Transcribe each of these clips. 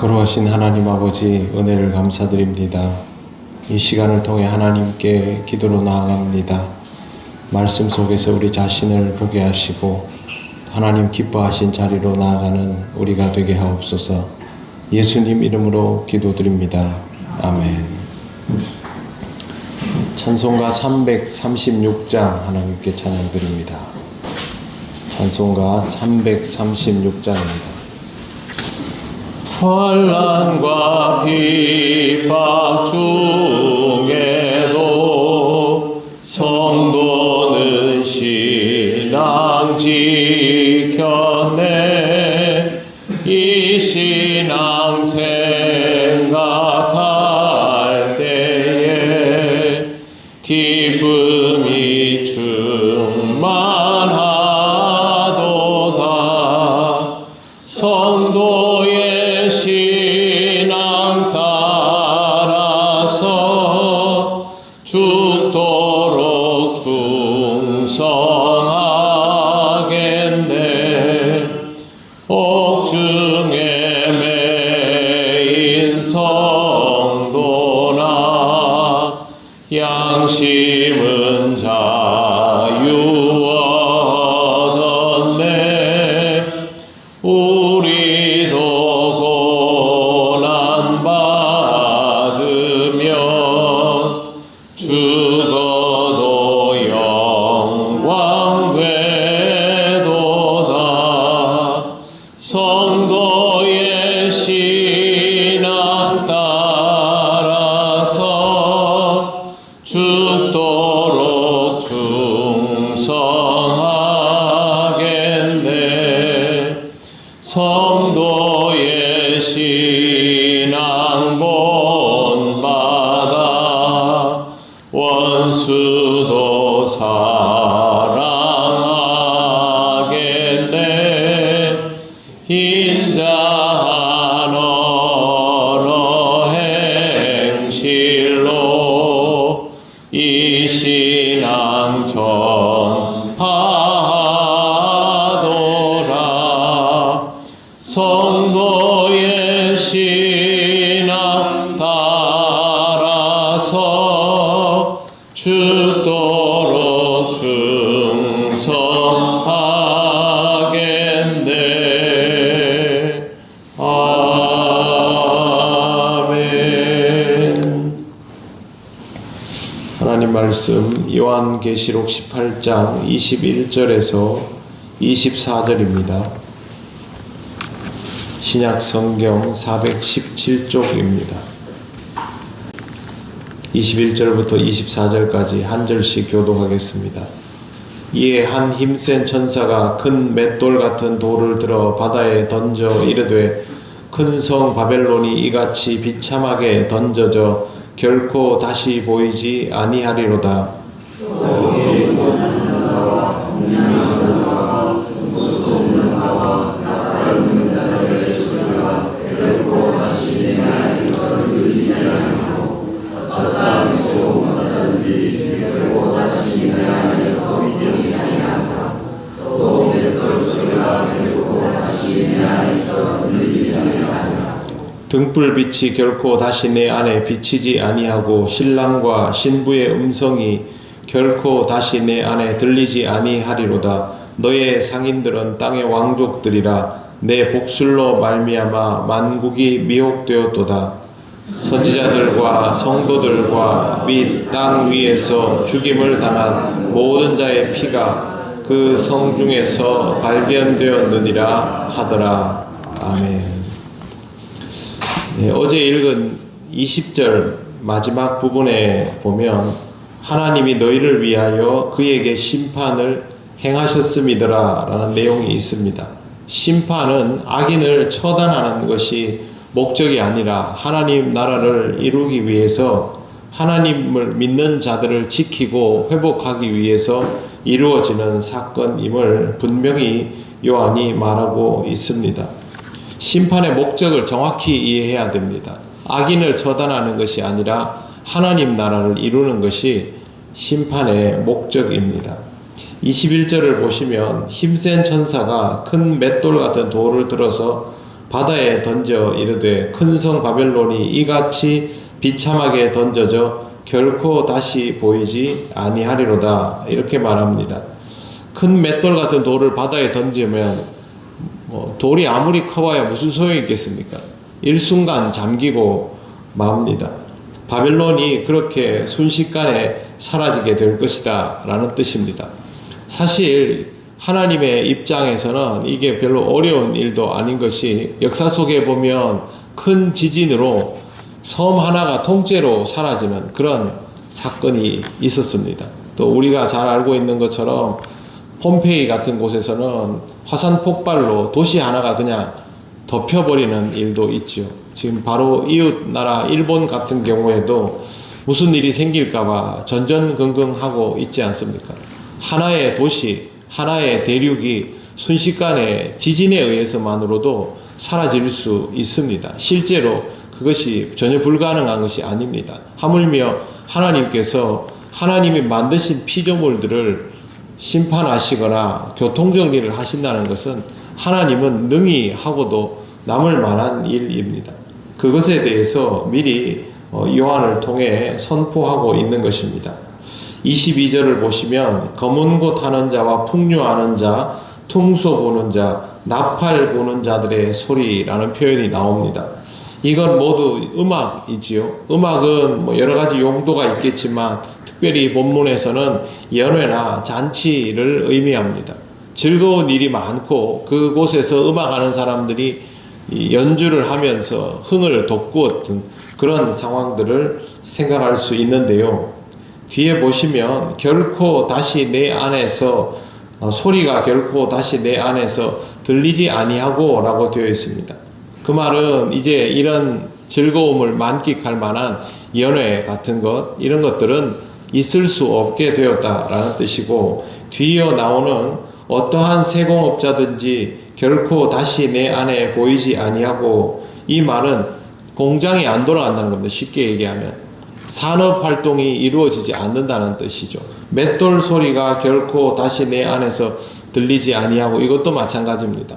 거룩하신 하나님 아버지, 은혜를 감사드립니다. 이 시간을 통해 하나님께 기도로 나아갑니다. 말씀 속에서 우리 자신을 보게 하시고 하나님 기뻐하신 자리로 나아가는 우리가 되게 하옵소서. 예수님 이름으로 기도드립니다. 아멘. 찬송가 336장 하나님께 찬양드립니다. 찬송가 336장입니다. 환난과 핍박 중에도 성도는 신앙 지켰네. 이 신앙 생각할 때에 기쁨이 충만하도다. 성도의 신앙 따라서 죽도록 충성하겠네. 옥중에 매인 성도나 양심은 자유 얻었네. 우리도 고난 받으면 죽어도 영광 되도다. 성도의 신앙 따라서 죽도록 충성하겠네. 성도의 신앙 본받아 원수도 사랑하겠네. 인자한 언어 행실로 이 신앙 전파하도라. 성도의 신앙 따라서 죽도록 충성하겠네. 아멘. 하나님 말씀 요한계시록 18장 21절에서 24절입니다. 신약 성경 417쪽입니다. 21절부터 24절까지 한 절씩 교독하겠습니다. 이에 한 힘센 천사가 큰 맷돌 같은 돌을 들어 바다에 던져 이르되 큰 성 바벨론이 이같이 비참하게 던져져 결코 다시 보이지 아니하리로다. 등불빛이 결코 다시 내 안에 비치지 아니하고 신랑과 신부의 음성이 결코 다시 내 안에 들리지 아니하리로다. 너의 상인들은 땅의 왕족들이라. 내 복술로 말미암아 만국이 미혹되었도다. 선지자들과 성도들과 및 땅 위에서 죽임을 당한 모든 자의 피가 그 성 중에서 발견되었느니라 하더라. 아멘. 네, 어제 읽은 20절 마지막 부분에 보면 하나님이 너희를 위하여 그에게 심판을 행하셨음이더라 라는 내용이 있습니다. 심판은 악인을 처단하는 것이 목적이 아니라 하나님 나라를 이루기 위해서 하나님을 믿는 자들을 지키고 회복하기 위해서 이루어지는 사건임을 분명히 요한이 말하고 있습니다. 심판의 목적을 정확히 이해해야 됩니다. 악인을 처단하는 것이 아니라 하나님 나라를 이루는 것이 심판의 목적입니다. 21절을 보시면 힘센 천사가 큰 맷돌 같은 돌을 들어서 바다에 던져 이르되 큰 성 바벨론이 이같이 비참하게 던져져 결코 다시 보이지 아니하리로다. 이렇게 말합니다. 큰 맷돌 같은 돌을 바다에 던지면 돌이 아무리 커봐야 무슨 소용이 있겠습니까? 일순간 잠기고 맙니다. 바벨론이 그렇게 순식간에 사라지게 될 것이다 라는 뜻입니다. 사실 하나님의 입장에서는 이게 별로 어려운 일도 아닌 것이, 역사 속에 보면 큰 지진으로 섬 하나가 통째로 사라지는 그런 사건이 있었습니다. 또 우리가 잘 알고 있는 것처럼 폼페이 같은 곳에서는 화산 폭발로 도시 하나가 그냥 덮여버리는 일도 있죠. 지금 바로 이웃 나라 일본 같은 경우에도 무슨 일이 생길까봐 전전긍긍하고 있지 않습니까? 하나의 도시, 하나의 대륙이 순식간에 지진에 의해서만으로도 사라질 수 있습니다. 실제로 그것이 전혀 불가능한 것이 아닙니다. 하물며 하나님께서 하나님이 만드신 피조물들을 심판하시거나 교통정리를 하신다는 것은 하나님은 능히 하고도 남을 만한 일입니다. 그것에 대해서 미리 요한을 통해 선포하고 있는 것입니다. 22절을 보시면 검은 곳 하는 자와 풍류하는 자, 퉁소 부는 자, 나팔 부는 자들의 소리라는 표현이 나옵니다. 이건 모두 음악이지요. 음악은 여러 가지 용도가 있겠지만 특별히 본문에서는 연회나 잔치를 의미합니다. 즐거운 일이 많고 그곳에서 음악하는 사람들이 연주를 하면서 흥을 돋구었던 그런 상황들을 생각할 수 있는데요. 뒤에 보시면 결코 다시 내 안에서 소리가 결코 다시 내 안에서 들리지 아니하고 라고 되어 있습니다. 그 말은 이제 이런 즐거움을 만끽할 만한 연회 같은 것, 이런 것들은 있을 수 없게 되었다라는 뜻이고, 뒤이어 나오는 어떠한 세공업자든지 결코 다시 내 안에 보이지 아니하고, 이 말은 공장이 안 돌아간다는 겁니다. 쉽게 얘기하면 산업활동이 이루어지지 않는다는 뜻이죠. 맷돌 소리가 결코 다시 내 안에서 들리지 아니하고, 이것도 마찬가지입니다.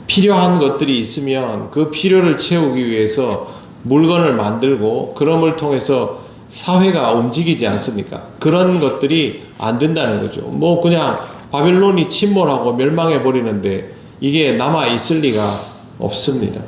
필요한 것들이 있으면 그 필요를 채우기 위해서 물건을 만들고 그럼을 통해서 사회가 움직이지 않습니까? 그런 것들이 안 된다는 거죠. 그냥 바벨론이 침몰하고 멸망해 버리는데 이게 남아 있을 리가 없습니다.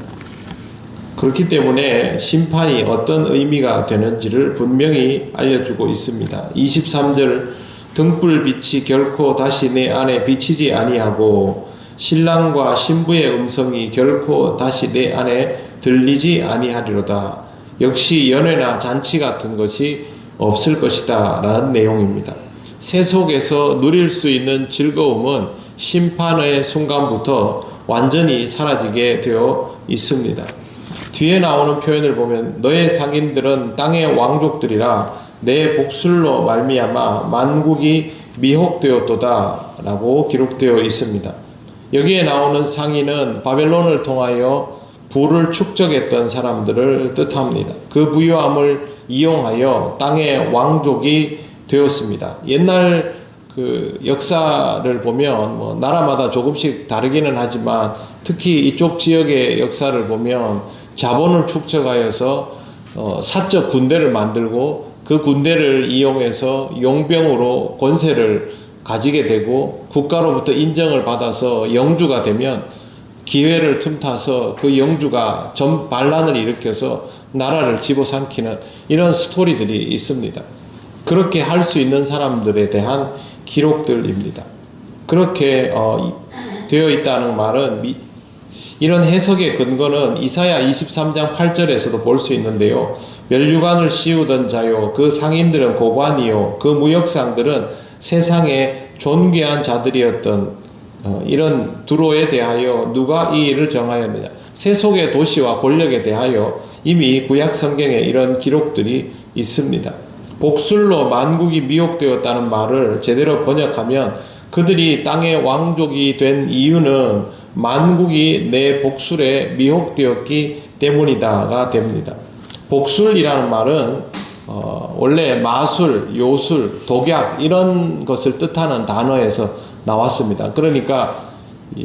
그렇기 때문에 심판이 어떤 의미가 되는지를 분명히 알려주고 있습니다. 23절 등불빛이 결코 다시 내 안에 비치지 아니하고 신랑과 신부의 음성이 결코 다시 내 안에 들리지 아니하리로다. 역시 연회나 잔치 같은 것이 없을 것이다 라는 내용입니다. 세속에서 누릴 수 있는 즐거움은 심판의 순간부터 완전히 사라지게 되어 있습니다. 뒤에 나오는 표현을 보면 너의 상인들은 땅의 왕족들이라 내 복술로 말미암아 만국이 미혹되었도다 라고 기록되어 있습니다. 여기에 나오는 상인은 바벨론을 통하여 부를 축적했던 사람들을 뜻합니다. 그 부유함을 이용하여 땅의 왕족이 되었습니다. 옛날 그 역사를 보면 나라마다 조금씩 다르기는 하지만 특히 이쪽 지역의 역사를 보면 자본을 축적하여서 사적 군대를 만들고 그 군대를 이용해서 용병으로 권세를 가지게 되고 국가로부터 인정을 받아서 영주가 되면 기회를 틈타서 그 영주가 반란을 일으켜서 나라를 집어삼키는 이런 스토리들이 있습니다. 그렇게 할 수 있는 사람들에 대한 기록들입니다. 그렇게 되어 있다는 말은 이런 해석의 근거는 이사야 23장 8절에서도 볼 수 있는데요. 멸류관을 씌우던 자요 그 상인들은 고관이요 그 무역상들은 세상에 존귀한 자들이었던 이런 두로에 대하여 누가 이 일을 정하였느냐. 세속의 도시와 권력에 대하여 이미 구약 성경에 이런 기록들이 있습니다. 복술로 만국이 미혹되었다는 말을 제대로 번역하면 그들이 땅의 왕족이 된 이유는 만국이 내 복술에 미혹되었기 때문이다가 됩니다. 복술이라는 말은 원래 마술, 요술, 독약 이런 것을 뜻하는 단어에서 나왔습니다. 그러니까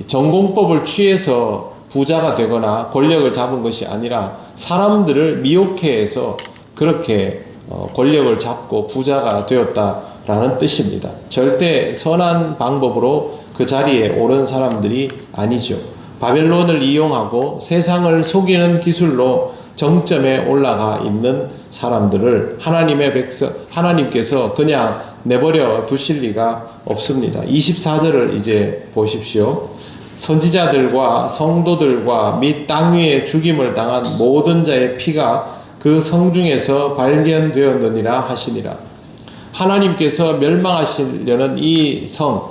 전공법을 취해서 부자가 되거나 권력을 잡은 것이 아니라 사람들을 미혹해서 그렇게 권력을 잡고 부자가 되었다라는 뜻입니다. 절대 선한 방법으로 그 자리에 오른 사람들이 아니죠. 바벨론을 이용하고 세상을 속이는 기술로 정점에 올라가 있는 사람들을 하나님께서 그냥 내버려 두실 리가 없습니다. 24절을 이제 보십시오. 선지자들과 성도들과 및 땅 위에 죽임을 당한 모든 자의 피가 그 성중에서 발견되었느니라 하시니라. 하나님께서 멸망하시려는 이 성,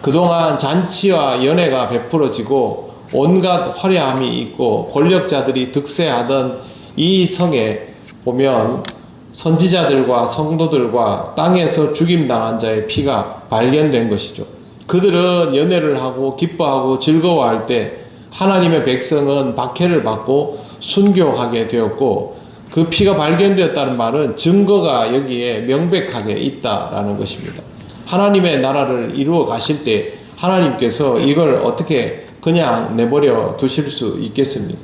그동안 잔치와 연회가 베풀어지고 온갖 화려함이 있고 권력자들이 득세하던 이 성에 보면 선지자들과 성도들과 땅에서 죽임당한 자의 피가 발견된 것이죠. 그들은 연회를 하고 기뻐하고 즐거워할 때 하나님의 백성은 박해를 받고 순교하게 되었고, 그 피가 발견되었다는 말은 증거가 여기에 명백하게 있다라는 것입니다. 하나님의 나라를 이루어 가실 때 하나님께서 이걸 어떻게 그냥 내버려 두실 수 있겠습니까?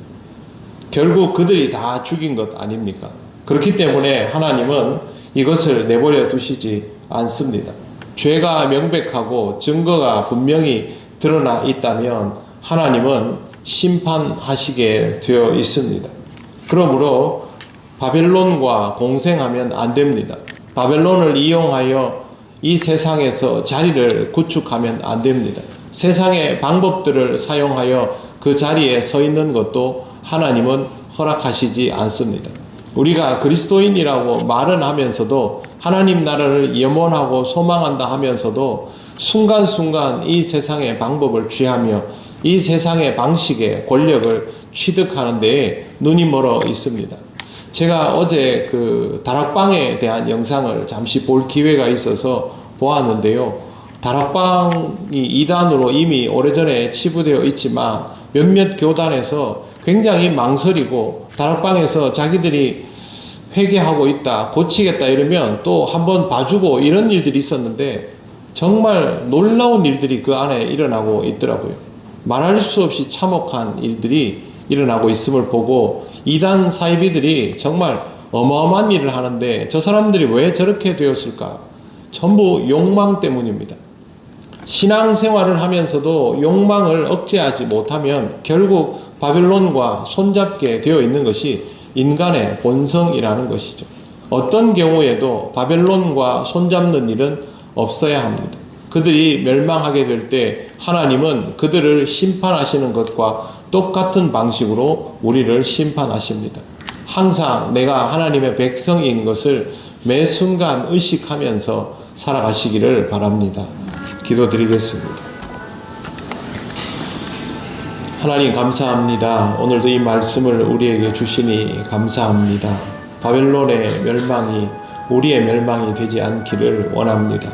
결국 그들이 다 죽인 것 아닙니까? 그렇기 때문에 하나님은 이것을 내버려 두시지 않습니다. 죄가 명백하고 증거가 분명히 드러나 있다면 하나님은 심판하시게 되어 있습니다. 그러므로 바벨론과 공생하면 안 됩니다. 바벨론을 이용하여 이 세상에서 자리를 구축하면 안 됩니다. 세상의 방법들을 사용하여 그 자리에 서 있는 것도 하나님은 허락하시지 않습니다. 우리가 그리스도인이라고 말은 하면서도 하나님 나라를 염원하고 소망한다 하면서도 순간순간 이 세상의 방법을 취하며 이 세상의 방식의 권력을 취득하는 데에 눈이 멀어 있습니다. 제가 어제 그 다락방에 대한 영상을 잠시 볼 기회가 있어서 보았는데요. 다락방이 이단으로 이미 오래전에 치부되어 있지만 몇몇 교단에서 굉장히 망설이고 다락방에서 자기들이 회개하고 있다, 고치겠다 이러면 또 한번 봐주고 이런 일들이 있었는데 정말 놀라운 일들이 그 안에 일어나고 있더라고요. 말할 수 없이 참혹한 일들이 일어나고 있음을 보고 이단 사이비들이 정말 어마어마한 일을 하는데 저 사람들이 왜 저렇게 되었을까? 전부 욕망 때문입니다. 신앙생활을 하면서도 욕망을 억제하지 못하면 결국 바벨론과 손잡게 되어 있는 것이 인간의 본성이라는 것이죠. 어떤 경우에도 바벨론과 손잡는 일은 없어야 합니다. 그들이 멸망하게 될 때 하나님은 그들을 심판하시는 것과 똑같은 방식으로 우리를 심판하십니다. 항상 내가 하나님의 백성인 것을 매 순간 의식하면서 살아가시기를 바랍니다. 기도드리겠습니다. 하나님 감사합니다. 오늘도 이 말씀을 우리에게 주시니 감사합니다. 바벨론의 멸망이 우리의 멸망이 되지 않기를 원합니다.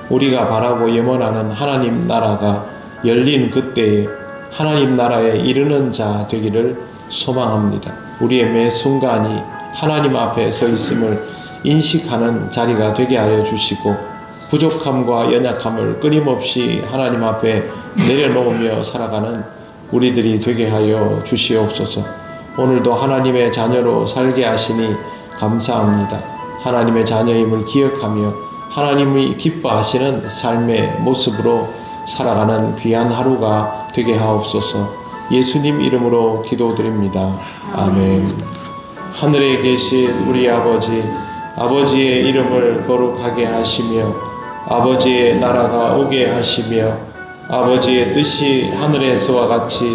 우리가 바라고 염원하는 하나님 나라가 열린 그때에 하나님 나라에 이르는 자 되기를 소망합니다. 우리의 매 순간이 하나님 앞에 서 있음을 인식하는 자리가 되게 하여 주시고 부족함과 연약함을 끊임없이 하나님 앞에 내려놓으며 살아가는 우리들이 되게 하여 주시옵소서. 오늘도 하나님의 자녀로 살게 하시니 감사합니다. 하나님의 자녀임을 기억하며 하나님이 기뻐하시는 삶의 모습으로 살아가는 귀한 하루가 되게 하옵소서. 예수님 이름으로 기도드립니다. 아멘. 하늘에 계신 우리 아버지, 아버지의 이름을 거룩하게 하시며 아버지의 나라가 오게 하시며 아버지의 뜻이 하늘에서와 같이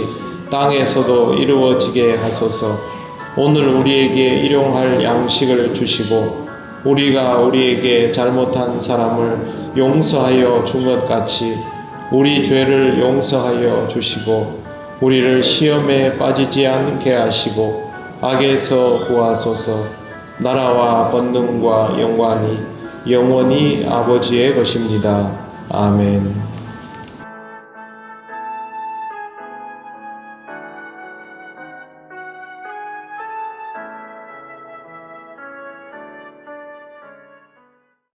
땅에서도 이루어지게 하소서. 오늘 우리에게 일용할 양식을 주시고 우리가 우리에게 잘못한 사람을 용서하여 준 것 같이 우리 죄를 용서하여 주시고 우리를 시험에 빠지지 않게 하시고 악에서 구하소서. 나라와 권능과 영광이 영원히 아버지의 것입니다. 아멘.